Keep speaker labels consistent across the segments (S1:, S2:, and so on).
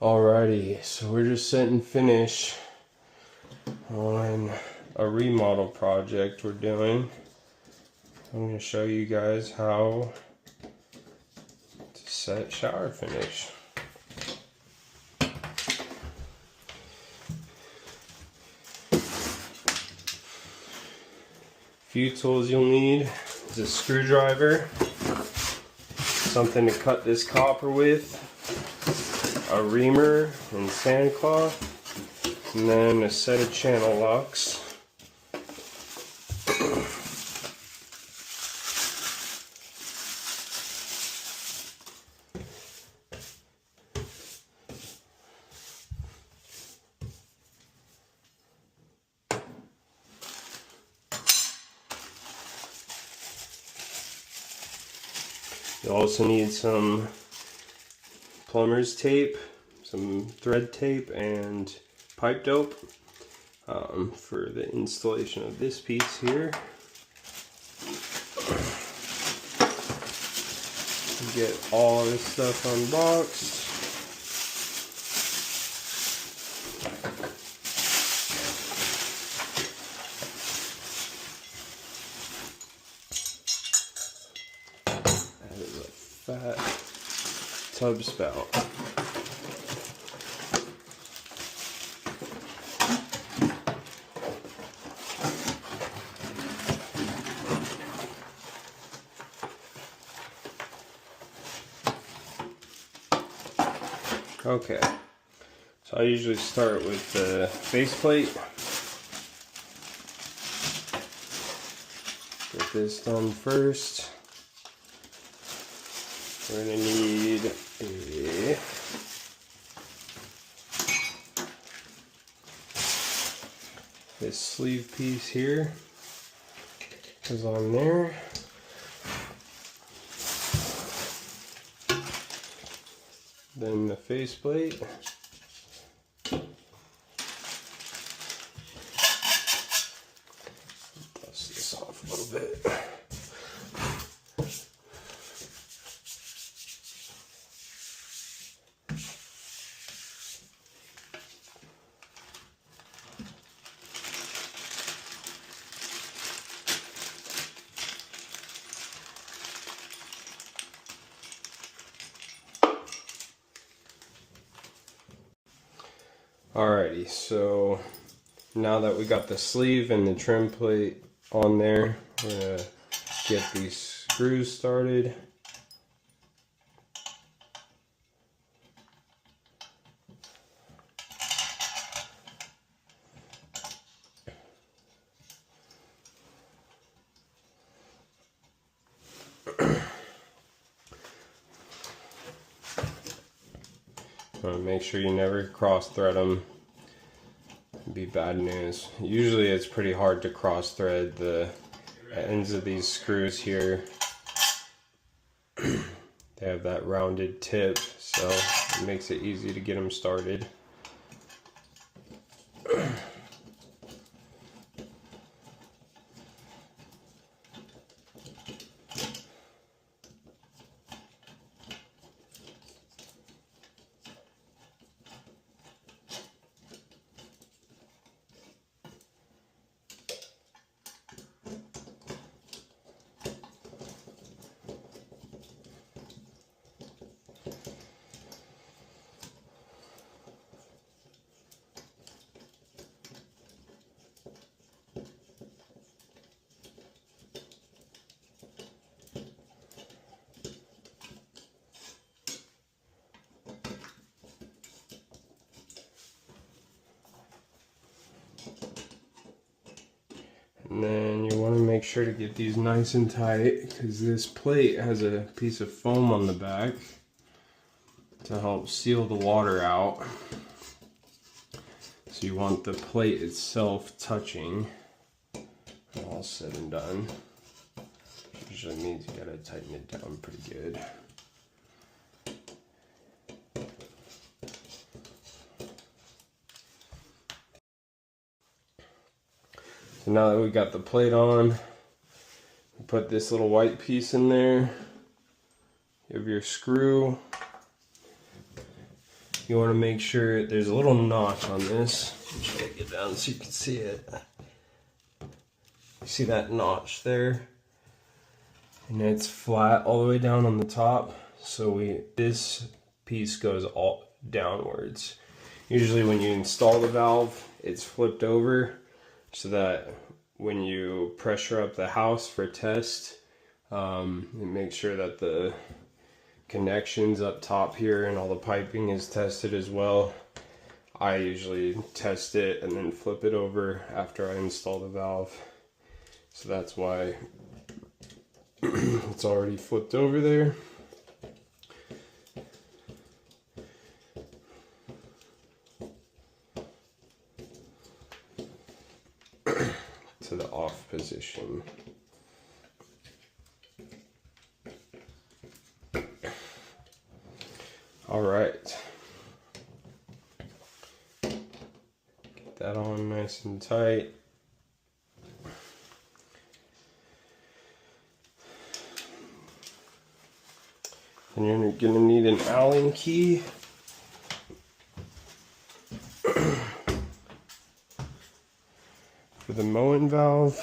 S1: Alrighty, so we're just setting finish on a remodel project we're doing. I'm going to show you guys how to set shower finish. Few tools you'll need is a screwdriver, something to cut this copper with, a reamer and sand cloth, and then a set of channel locks. You also need some plumber's tape, some thread tape, and pipe dope for the installation of this piece here. Get all this stuff unboxed. That is a fat tub spout. Okay, so I usually start with the faceplate. Get this done first. We're going to need this sleeve piece here is on there. Then the faceplate. Dust this off a little bit. Alrighty, so now that we got the sleeve and the trim plate on there, we're going to get these screws started. Make sure you never cross thread them. It'd be bad news. Usually it's pretty hard to cross thread the ends of these screws here. They have that rounded tip, so it makes it easy to get them started. And then you want to make sure to get these nice and tight, because this plate has a piece of foam on the back to help seal the water out. So you want the plate itself touching, all said and done. Usually means you gotta tighten it down pretty good. So now that we got the plate on, we put this little white piece in there. You have your screw. you want to make sure there's a little notch on this. I'm trying to get down so you can see it. You see that notch there? And it's flat all the way down on the top. So this piece goes all downwards. Usually when you install the valve, it's flipped over so that when you pressure up the house for test, it makes sure that the connections up top here and all the piping is tested as well. I usually test it and then flip it over after I install the valve. So that's why it's already flipped over there. To the off position. All right. Get that on nice and tight. And you're gonna need an Allen key. For the Moen valve.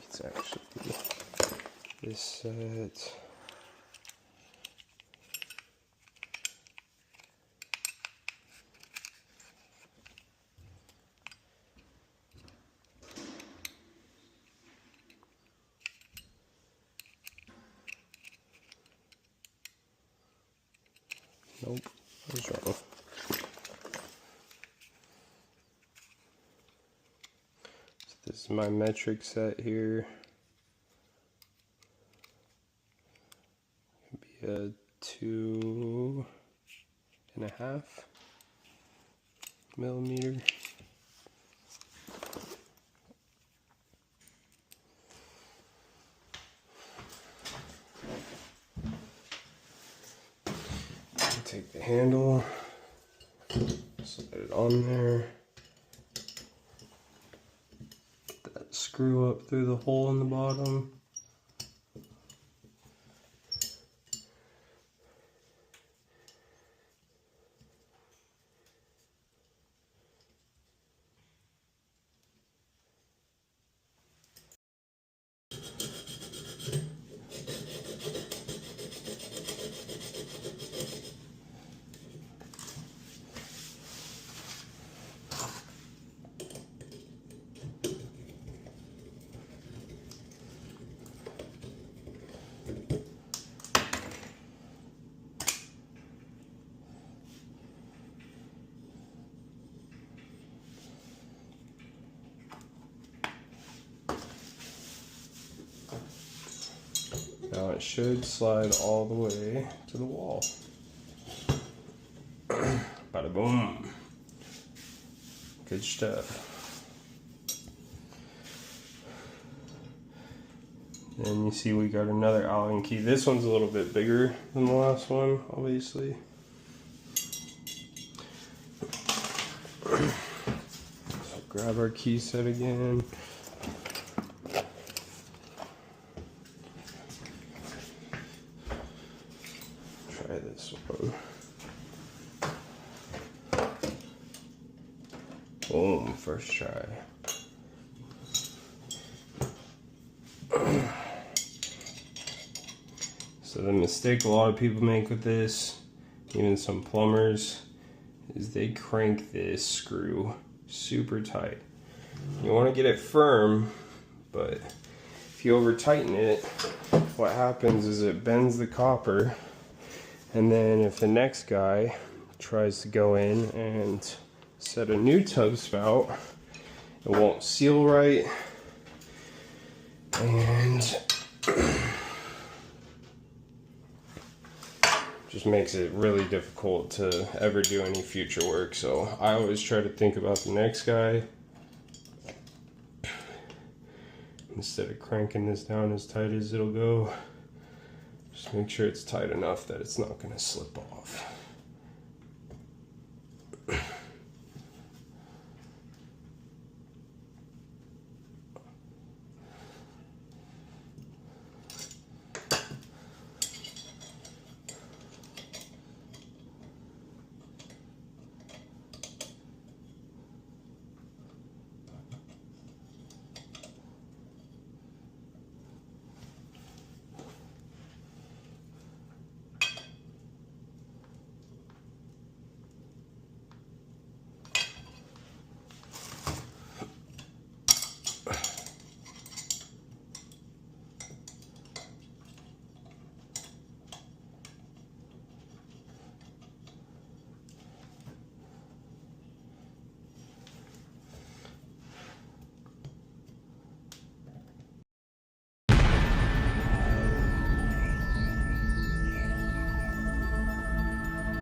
S1: It's actually this set. Nope, I was wrong. So this is my metric set here. It'd be a 2.5 millimeter. Take the handle, slide it on there, get that screw up through the hole in the bottom. Now it should slide all the way to the wall. Bada boom. Good stuff. Then you see we got another Allen key. This one's a little bit bigger than the last one, obviously. So grab our key set again. Try this one. Boom, first try. So the mistake a lot of people make with this, even some plumbers, is they crank this screw super tight. You want to get it firm, but if you over tighten it, what happens is it bends the copper, and then if the next guy tries to go in and set a new tub spout, it won't seal right, and just makes it really difficult to ever do any future work. So I always try to think about the next guy instead of cranking this down as tight as it'll go. Just make sure it's tight enough that it's not going to slip off.